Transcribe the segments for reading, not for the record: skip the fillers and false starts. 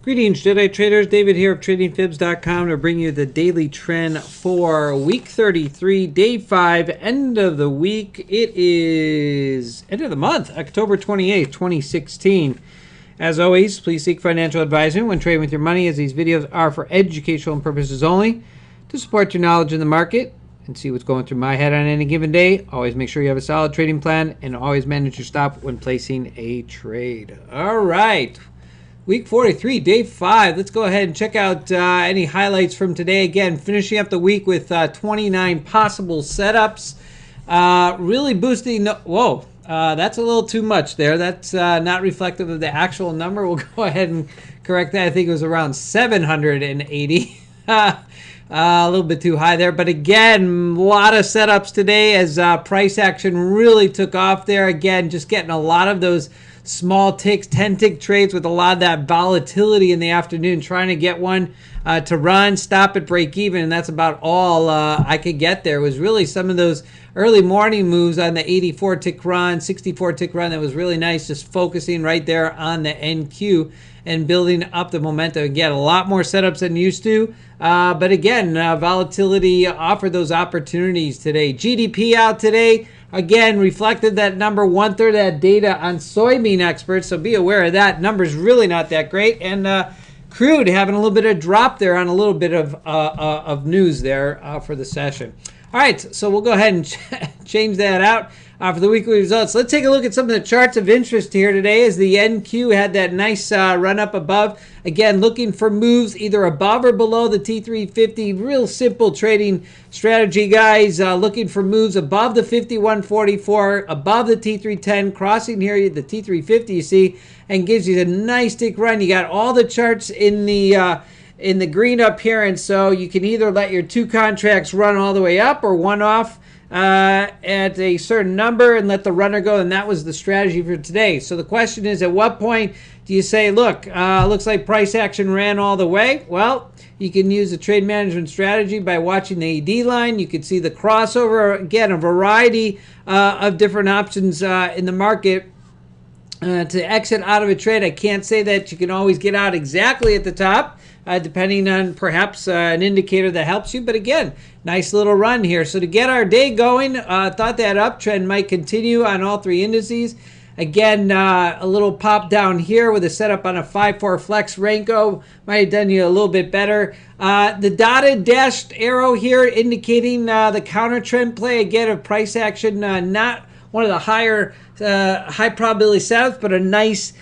Greetings, Jedi Traders. David here of TradingFibs.com to bring you the daily trend for week 33, day 5, end of the week. It is end of the month, October 28th, 2016. As always, please seek financial advisement when trading with your money, as these videos are for educational purposes only. To support your knowledge in the market and see what's going through my head on any given day, always make sure you have a solid trading plan and always manage your stop when placing a trade. All right. Week 43, day 5. Let's go ahead and check out any highlights from today. Again, finishing up the week with 29 possible setups. Really boosting. Whoa, that's a little too much there. That's not reflective of the actual number. We'll go ahead and correct that. I think it was around 780. A little bit too high there. But again, a lot of setups today as price action really took off there. Again, just getting a lot of those small ticks, 10-tick trades with a lot of that volatility in the afternoon, trying to get one to run, stop at break even, and that's about all I could get there. It was really some of those early morning moves on the 84-tick run, 64-tick run that was really nice, just focusing right there on the NQ and building up the momentum. Again, a lot more setups than used to, but again, volatility offered those opportunities today. GDP out today. Again, reflected that number, 1/3 of that data on soybean exports, so be aware of that. Number's really not that great. And crude having a little bit of drop there on a little bit of news there for the session. All right, so we'll go ahead and change that out for the weekly results. Let's take a look at some of the charts of interest here today as the NQ had that nice run up above. Again, looking for moves either above or below the T350. Real simple trading strategy, guys. Looking for moves above the 5144, above the T310, crossing here the T350, you see, and gives you the nice tick run. You got all the charts in the green up here, and so you can either let your two contracts run all the way up or one off at a certain number and let the runner go, and that was the strategy for today. So the question is, at what point do you say, look, looks like price action ran all the way? Well, you can use the trade management strategy by watching the AD line. You can see the crossover, again, a variety of different options in the market to exit out of a trade. I can't say that you can always get out exactly at the top, depending on perhaps an indicator that helps you. But again, nice little run here. So to get our day going, thought that uptrend might continue on all three indices. Again, a little pop down here with a setup on a 5-4 flex. Renko might have done you a little bit better. The dotted dashed arrow here indicating the counter trend play, again, of price action, not one of the higher high probability setups, but a nice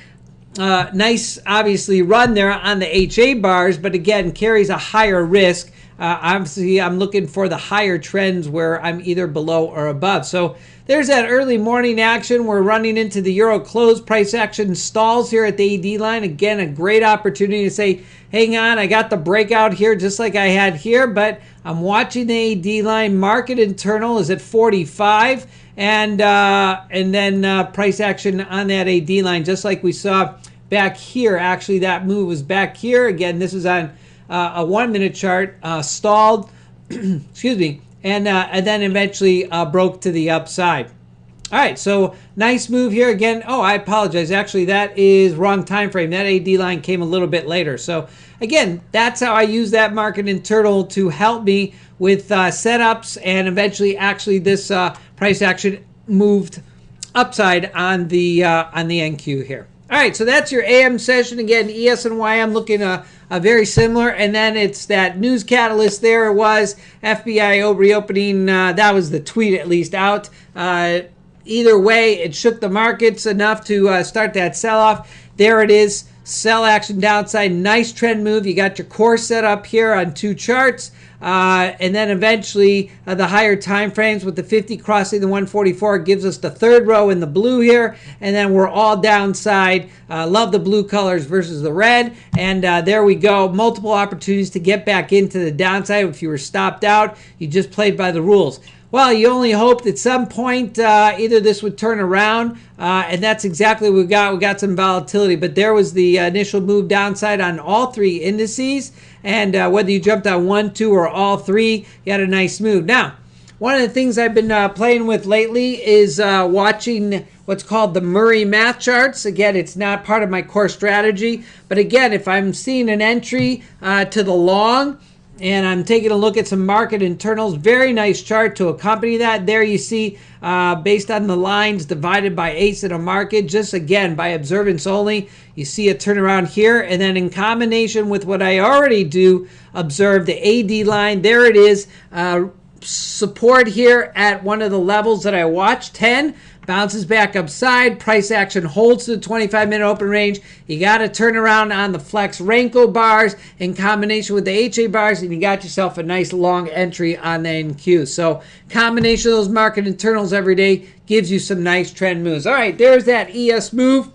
obviously run there on the HA bars, but again carries a higher risk. Obviously I'm looking for the higher trends where I'm either below or above. So there's that early morning action. We're running into the euro close. Price action stalls here at the AD line. Again, a great opportunity to say, hang on, I got the breakout here just like I had here, but I'm watching the AD line. Market internal is at 45, and then price action on that AD line, just like we saw back here. Actually, that move was back here. Again, this is on a 1-minute chart, stalled, excuse me, and then eventually broke to the upside. All right, so nice move here again. Oh, I apologize. Actually, that is wrong time frame. That AD line came a little bit later. So again, that's how I use that market internal to help me with setups, and eventually, actually, this price action moved upside on the NQ here. All right, so that's your AM session. Again, ES and YM looking very similar. And then it's that news catalyst there. It was FBI reopening. That was the tweet, at least, out. Either way, it shook the markets enough to start that sell-off. There it is. Sell action downside. Nice trend move. You got your core set up here on two charts. And then eventually the higher time frames with the 50 crossing the 144 gives us the third row in the blue here. And then we're all downside. Love the blue colors versus the red. And there we go. Multiple opportunities to get back into the downside. If you were stopped out, you just played by the rules. Well, you only hoped at some point either this would turn around, and that's exactly what we got. We got some volatility, but there was the initial move downside on all three indices, and whether you jumped on one, two, or all three, you had a nice move. Now, One of the things I've been playing with lately is watching what's called the Murray math charts. Again, it's not part of my core strategy, but again, if I'm seeing an entry to the long and I'm taking a look at some market internals, very nice chart to accompany that. There you see, based on the lines divided by ACE in a market, just again, by observance only, you see a turnaround here. And then in combination with what I already do observe, the AD line, there it is. Support here at one of the levels that I watched, 10, bounces back upside, price action holds to the 25-minute open range. You got to turn around on the Flex Renko bars in combination with the HA bars, and you got yourself a nice long entry on the NQ. So combination of those market internals every day gives you some nice trend moves. All right, there's that ES move.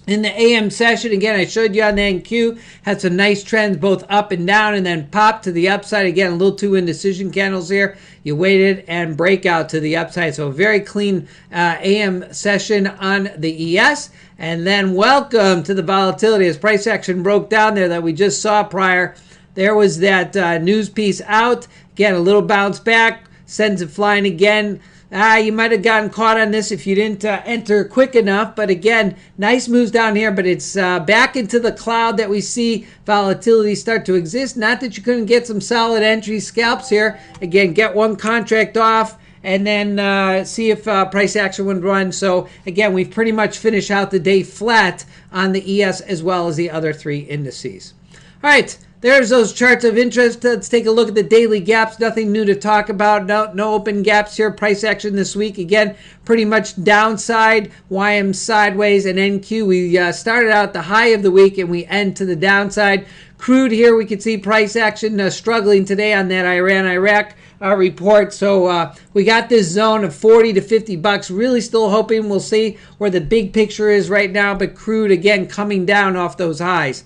In the AM session, again, I showed you on the NQ, had some nice trends both up and down and then popped to the upside. Again, a little too indecision candles here. You waited and breakout to the upside. So a very clean AM session on the ES. And then welcome to the volatility as price action broke down there that we just saw prior. There was that news piece out. Again, a little bounce back, sends it flying again. You might have gotten caught on this if you didn't enter quick enough. But again, nice moves down here. But it's back into the cloud that we see volatility start to exist. Not that you couldn't get some solid entry scalps here. Again, get one contract off and then see if price action would run. So again, we've pretty much finished out the day flat on the ES as well as the other three indices. All right. There's those charts of interest. Let's take a look at the daily gaps. Nothing new to talk about. No open gaps here. Price action this week. Again, pretty much downside. YM sideways and NQ. We started out the high of the week and we end to the downside. Crude here, we can see price action struggling today on that Iran-Iraq report. So we got this zone of 40 to 50 bucks. Really still hoping we'll see where the big picture is right now. But crude, again, coming down off those highs.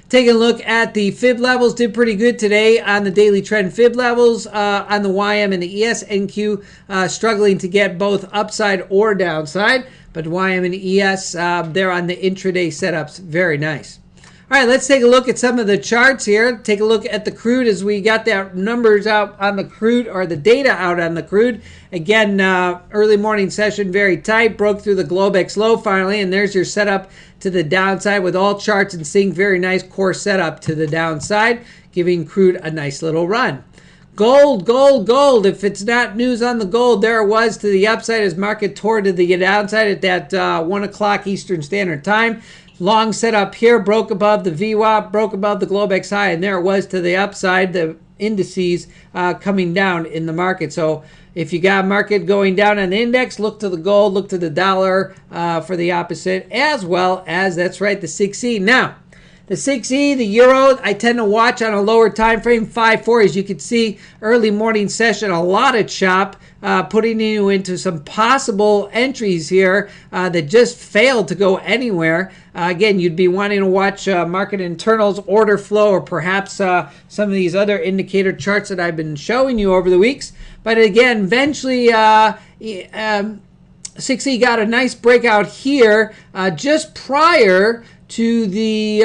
Taking a look at the fib levels, did pretty good today on the daily trend fib levels on the YM and the ES. NQ struggling to get both upside or downside, but YM and ES, they're on the intraday setups. Very nice. All right, let's take a look at some of the charts here. Take a look at the crude as we got that numbers out on the crude, or the data out on the crude. Again, early morning session, very tight, broke through the Globex low finally, and there's your setup to the downside with all charts and seeing very nice core setup to the downside, giving crude a nice little run. Gold, gold, gold. If it's not news on the gold, there it was to the upside as market tore to the downside at that 1 o'clock Eastern Standard Time. Long setup here, broke above the VWAP, broke above the Globex high, and there it was to the upside, the indices coming down in the market. So if you got market going down on the index, look to the gold, look to the dollar for the opposite, as well as, that's right, the 6E. Now, the 6E, the euro, I tend to watch on a lower time frame, 5-4. As you can see, early morning session, a lot of chop, putting you into some possible entries here that just failed to go anywhere. Again, you'd be wanting to watch market internals, order flow, or perhaps some of these other indicator charts that I've been showing you over the weeks. But again, eventually, 6E got a nice breakout here just prior to the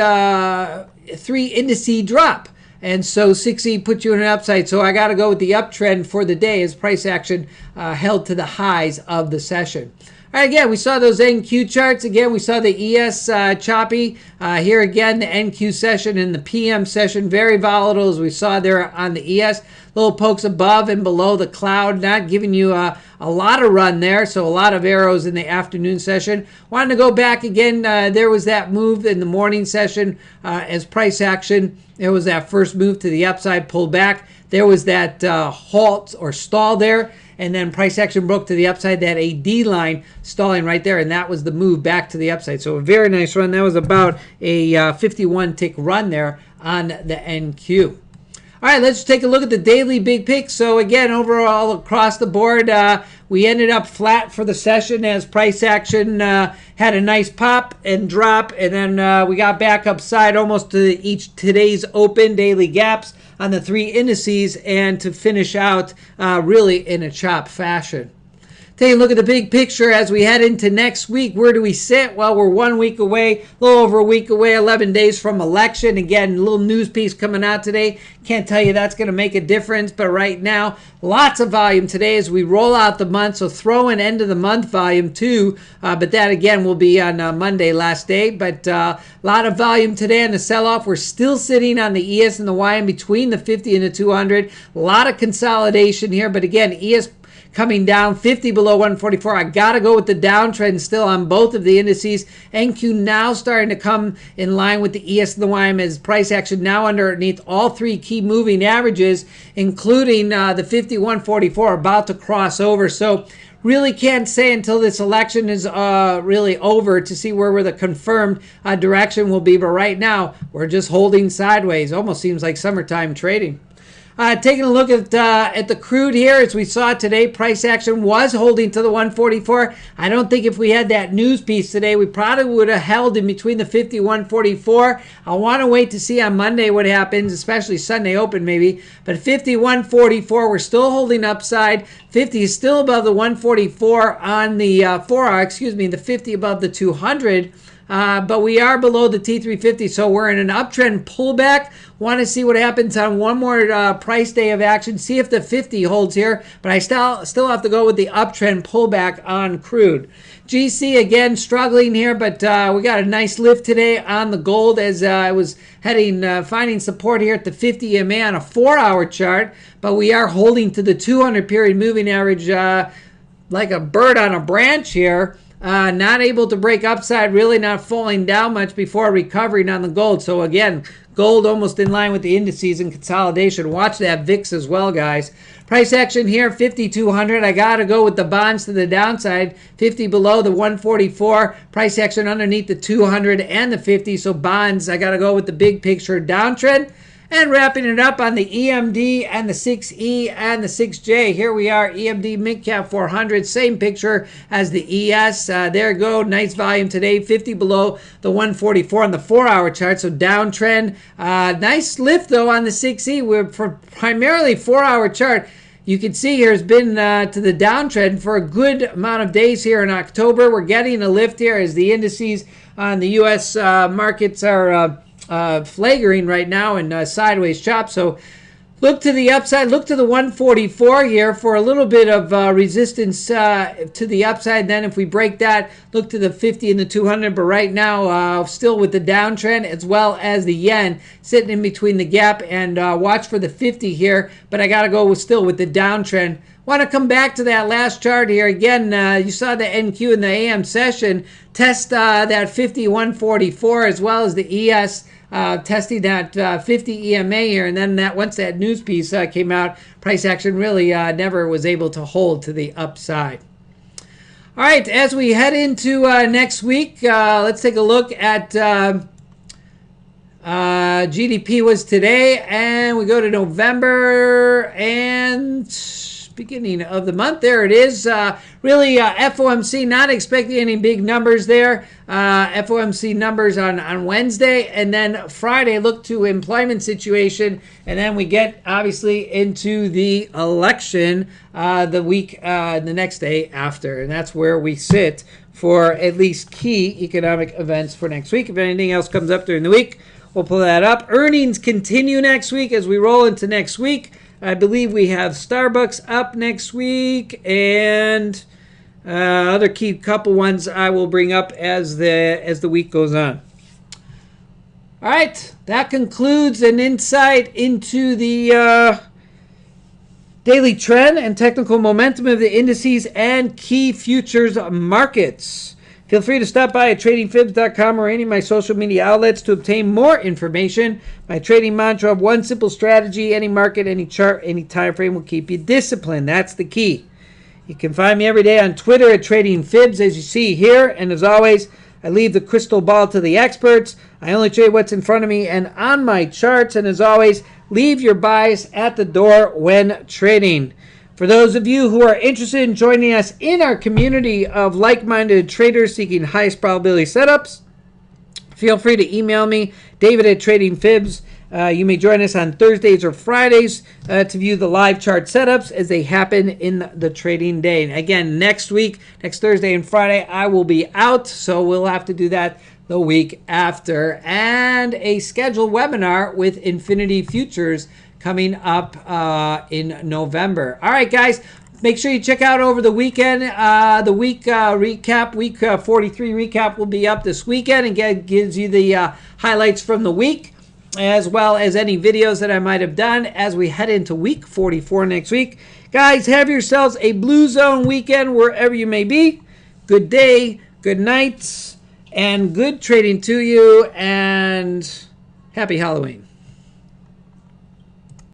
3 indice drop. And so 6E put you in an upside. So I got to go with the uptrend for the day as price action held to the highs of the session. All right, again, we saw those NQ charts. Again, we saw the ES choppy. Here again, the NQ session and the PM session, very volatile as we saw there on the ES. Little pokes above and below the cloud, not giving you a lot of run there. So a lot of arrows in the afternoon session. Wanted to go back again. There was that move in the morning session as price action. There was that first move to the upside, pulled back. There was that halt or stall there. And then price action broke to the upside, that AD line stalling right there, and that was the move back to the upside. So a very nice run. That was about a 51 tick run there on the NQ. All right, let's take a look at the daily big picks. So again, overall across the board, we ended up flat for the session as price action had a nice pop and drop, and then we got back upside almost to each today's open daily gaps on the 3 indices, and to finish out really in a chop fashion. Take a look at the big picture as we head into next week. Where do we sit? Well, we're 1 week away, a little over a week away, 11 days from election. Again, a little news piece coming out today. Can't tell you that's going to make a difference, but right now, lots of volume today as we roll out the month. So throw in end of the month volume too, but that again will be on Monday, last day. But a lot of volume today on the sell-off. We're still sitting on the ES and the YM between the 50 and the 200. A lot of consolidation here, but again, ES coming down 50 below 144. I got to go with the downtrend still on both of the indices. NQ now starting to come in line with the ES and the YM as price action now underneath all three key moving averages, including the 51.44 about to cross over. So really can't say until this election is really over to see where the confirmed direction will be. But right now, we're just holding sideways. Almost seems like summertime trading. Taking a look at the crude here, as we saw today, price action was holding to the 144. I don't think if we had that news piece today, we probably would have held in between the 50 and 144. I want to wait to see on Monday what happens, especially Sunday open maybe. But 51.44, we're still holding upside. 50 is still above the 144 on the 4-hour, the 50 above the 200. But we are below the T350, so we're in an uptrend pullback. Want to see what happens on one more price day of action, see if the 50 holds here, but I still have to go with the uptrend pullback on crude. GC again struggling here, but we got a nice lift today on the gold as I was finding support here at the 50 EMA on a 4-hour chart, but we are holding to the 200 period moving average like a bird on a branch here. Not able to break upside, really not falling down much before recovering on the gold. So again, gold almost in line with the indices and consolidation. Watch that VIX as well, guys. Price action here, 5,200. I got to go with the bonds to the downside. 50 below the 144. Price action underneath the 200 and the 50. So bonds, I got to go with the big picture downtrend. And wrapping it up on the EMD and the 6E and the 6J. Here we are, EMD Mid-Cap 400. Same picture as the ES. There you go. Nice volume today. 50 below the 144 on the 4-hour chart. So downtrend. Nice lift, though, on the 6E. We're for primarily 4-hour chart. You can see here has been to the downtrend for a good amount of days here in October. We're getting a lift here as the indices on the U.S. Markets are flagging right now and sideways chop. So look to the upside, look to the 144 here for a little bit of resistance to the upside. Then if we break that, look to the 50 and the 200. But right now, still with the downtrend as well as the yen sitting in between the gap, and watch for the 50 here. But I got to go still with the downtrend. Want to come back to that last chart here. Again, you saw the NQ in the AM session test that 51.44 as well as the ES testing that 50 EMA here. And then once that news piece came out, price action really never was able to hold to the upside. All right, as we head into next week, let's take a look at GDP was today, and we go to November and beginning of the month. There it is. Really, FOMC not expecting any big numbers there. FOMC numbers on Wednesday, and then Friday look to employment situation, and then we get obviously into the election the week the next day after, and that's where we sit for at least key economic events for next week. If anything else comes up during the week, we'll pull that up. Earnings continue next week as we roll into next week. I believe we have Starbucks up next week, and other key couple ones I will bring up as the week goes on. All right, that concludes an insight into the daily trend and technical momentum of the indices and key futures markets. Feel free to stop by at tradingfibs.com or any of my social media outlets to obtain more information. My trading mantra of one simple strategy: any market, any chart, any time frame will keep you disciplined. That's the key. You can find me every day on Twitter at tradingfibs, as you see here. And as always, I leave the crystal ball to the experts. I only trade what's in front of me and on my charts. And as always, leave your buys at the door when trading. For those of you who are interested in joining us in our community of like-minded traders seeking highest probability setups, feel free to email me, David at TradingFibs, You may join us on Thursdays or Fridays to view the live chart setups as they happen in the trading day. And again, next week, next Thursday and Friday, I will be out, so we'll have to do that the week after. And a scheduled webinar with Infinity Futures coming up in November. All right, guys. Make sure you check out over the weekend. The week recap, week 43 recap will be up this weekend and gives you the highlights from the week, as well as any videos that I might have done as we head into week 44 next week. Guys, have yourselves a Blue Zone weekend wherever you may be. Good day, good night, and good trading to you, and happy Halloween.